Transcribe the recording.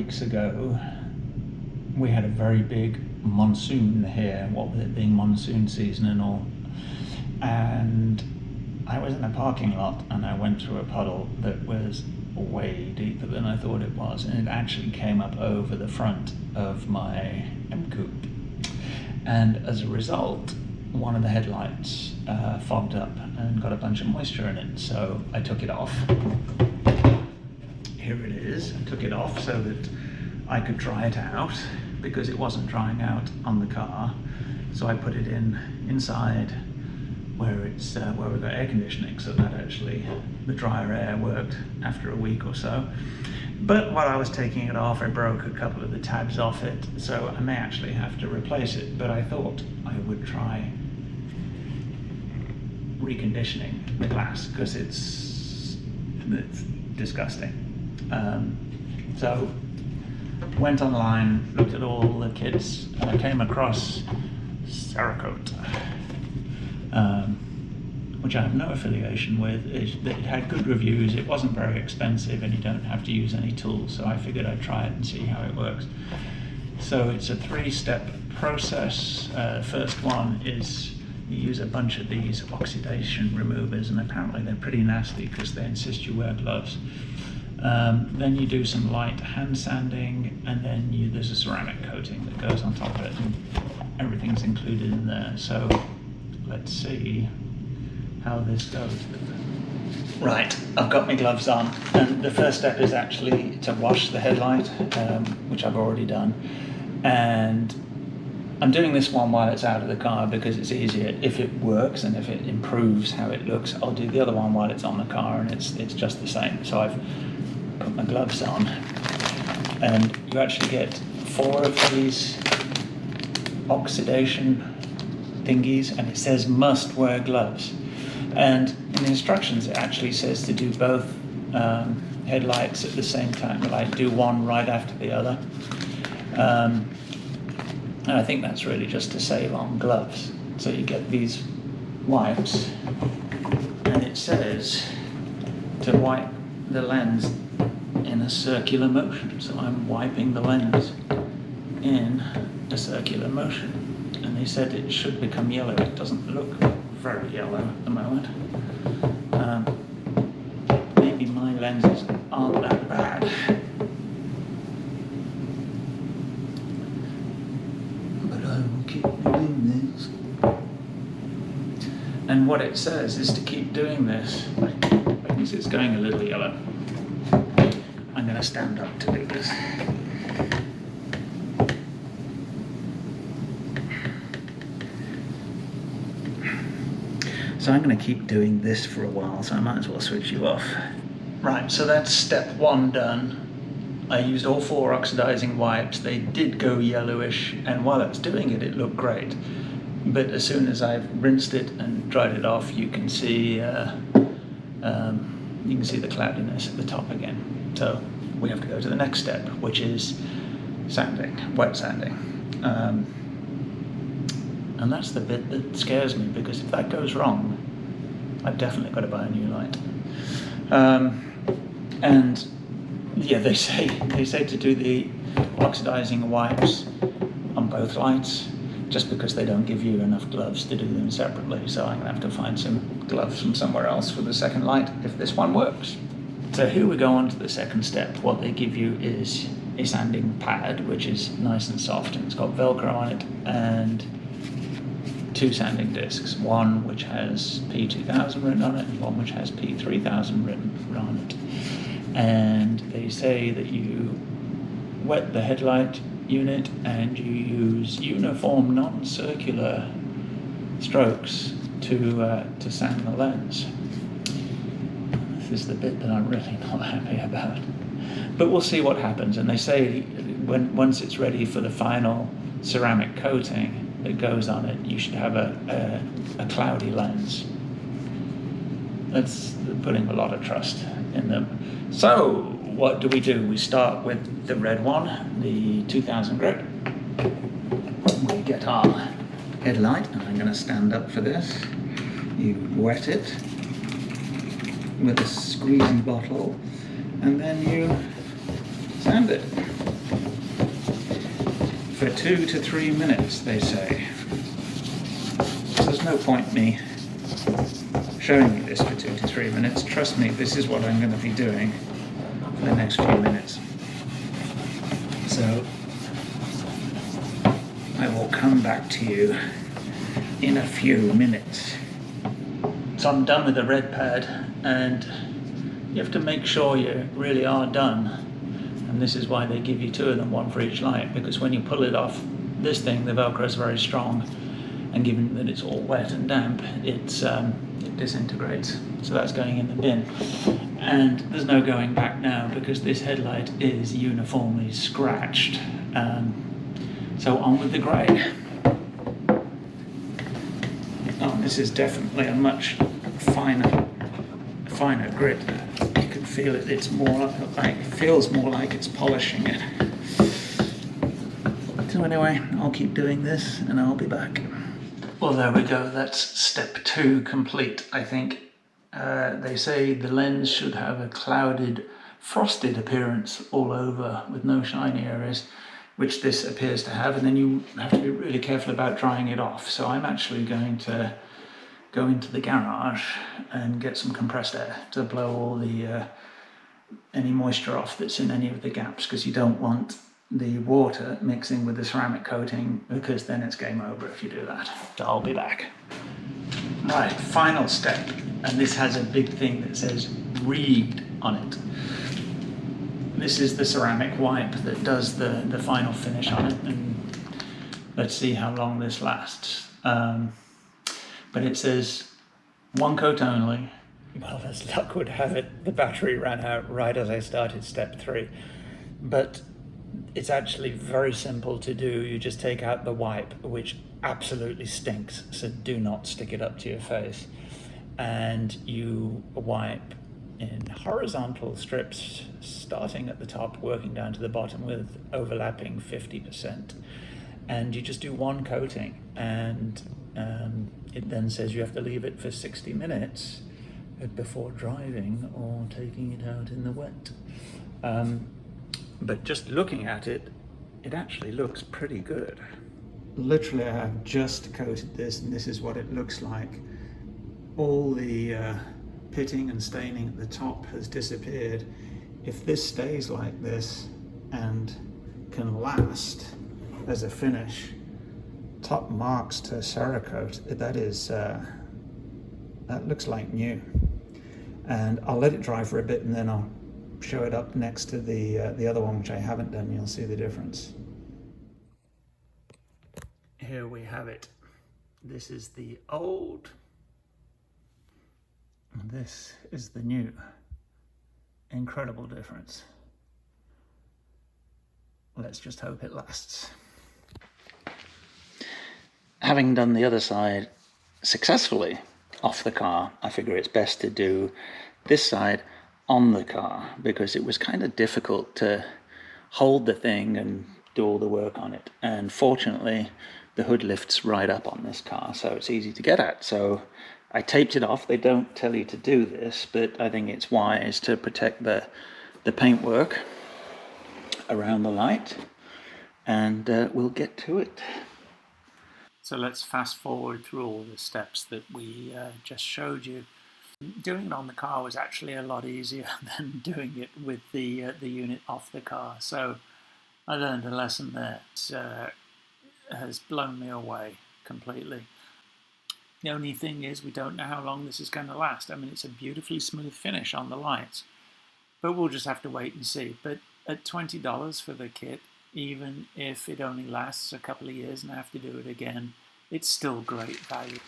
weeks ago, we had a very big monsoon here, what with it being monsoon season and all. And I was in a parking lot and I went through a puddle that was way deeper than I thought it was, and it actually came up over the front of my M Coupe. And as a result, one of the headlights fogged up and got a bunch of moisture in it. So I took it off. Here it is. I took it off so that I could dry it out because it wasn't drying out on the car. So I put it inside where it's where we've got air conditioning, so that actually the drier air worked after a week or so. But while I was taking it off, I broke a couple of the tabs off it, so I may actually have to replace it. But I thought I would try reconditioning the glass because it's disgusting. So went online, looked at all the kits, and I came across Cerakote, which I have no affiliation with. It had good reviews, it wasn't very expensive, and you don't have to use any tools, so I figured I'd try it and see how it works. So it's a 3-step process. First one is you use a bunch of these oxidation removers, and apparently they're pretty nasty because they insist you wear gloves. Then you do some light hand sanding, and then there's a ceramic coating that goes on top of it, and everything's included in there. So let's see how this goes. Right, I've got my gloves on, and the first step is actually to wash the headlight, which I've already done. And I'm doing this one while it's out of the car because it's easier. If it works and if it improves how it looks, I'll do the other one while it's on the car, and it's just the same. So I've put my gloves on, and you actually get 4 of these oxidation thingies, and it says must wear gloves. And in the instructions it actually says to do both headlights at the same time, like do one right after the other. And I think that's really just to save on gloves. So you get these wipes, and it says to wipe the lens in a circular motion. So I'm wiping the lens in a circular motion. And they said it should become yellow. It doesn't look very yellow at the moment. Maybe my lenses aren't that bad. But I will keep doing this. And what it says is to keep doing this. Because it's going a little yellow. I'm going to stand up to do this. So I'm going to keep doing this for a while, so I might as well switch you off. Right, so that's step 1 done. I used all 4 oxidizing wipes. They did go yellowish, and while I was doing it, it looked great. But as soon as I've rinsed it and dried it off, you can see the cloudiness at the top again. So we have to go to the next step, which is sanding, wet sanding. And that's the bit that scares me, because if that goes wrong, I've definitely got to buy a new light. And yeah, they say to do the oxidizing wipes on both lights, just because they don't give you enough gloves to do them separately. So I'm going to have to find some gloves from somewhere else for the second light if this one works. So here we go on to the second step. What they give you is a sanding pad, which is nice and soft, and it's got Velcro on it, and 2 sanding discs, one which has P2000 written on it and one which has P3000 written on it. And they say that you wet the headlight unit and you use uniform non-circular strokes to sand the lens. This is the bit that I'm really not happy about. But we'll see what happens. And they say once it's ready for the final ceramic coating that goes on it, you should have a cloudy lens. That's putting a lot of trust in them. So what do? We start with the red one, the 2000 grit. We get our headlight, and I'm going to stand up for this. You wet it with a squeezy bottle, and then you sand it. for 2 to 3 minutes, they say. So there's no point me showing you this for 2 to 3 minutes. Trust me, this is what I'm going to be doing for the next few minutes. So I will come back to you in a few minutes. So I'm done with the red pad, and you have to make sure you really are done. And this is why they give you 2 of them, 1 for each light, because when you pull it off this thing, the Velcro is very strong, and given that it's all wet and damp, it disintegrates. So that's going in the bin. And there's no going back now, because this headlight is uniformly scratched. So on with the grey. Oh, this is definitely a much finer grit. You can feel it. It's more like, feels more like it's polishing it. So anyway, I'll keep doing this and I'll be back. Well, there we go. That's step 2 complete, I think. They say the lens should have a clouded, frosted appearance all over with no shiny areas, which this appears to have, and then you have to be really careful about drying it off. So I'm actually going to go into the garage and get some compressed air to blow all the any moisture off that's in any of the gaps, because you don't want the water mixing with the ceramic coating, because then it's game over if you do that. So I'll be back. Right, final step, and this has a big thing that says "reed" on it. This is the ceramic wipe that does the final finish on it, and let's see how long this lasts. But it says 1 coat only. Well, as luck would have it, the battery ran out right as I started step 3. But it's actually very simple to do. You just take out the wipe, which absolutely stinks, so do not stick it up to your face. And you wipe in horizontal strips, starting at the top, working down to the bottom with overlapping 50%. And you just do 1 coating, and it then says you have to leave it for 60 minutes before driving or taking it out in the wet. But just looking at it, it actually looks pretty good. Literally, I have just coated this, and this is what it looks like. All the pitting and staining at the top has disappeared. If this stays like this and can last as a finish, top marks to Cerakote, that is that looks like new. And I'll let it dry for a bit, and then I'll show it up next to the other one, which I haven't done. You'll see the difference. Here we have it. This is the old, and this is the new. Incredible difference. Let's just hope it lasts. Having done the other side successfully off the car, I figure it's best to do this side on the car, because it was kind of difficult to hold the thing and do all the work on it. And fortunately, the hood lifts right up on this car, so it's easy to get at. So I taped it off. They don't tell you to do this, but I think it's wise to protect the paintwork around the light, and we'll get to it. So let's fast forward through all the steps that we just showed you. Doing it on the car was actually a lot easier than doing it with the unit off the car. So I learned a lesson that has blown me away completely. The only thing is, we don't know how long this is going to last. I mean, it's a beautifully smooth finish on the lights, but we'll just have to wait and see. But at $20 for the kit, even if it only lasts a couple of years and I have to do it again, it's still great value.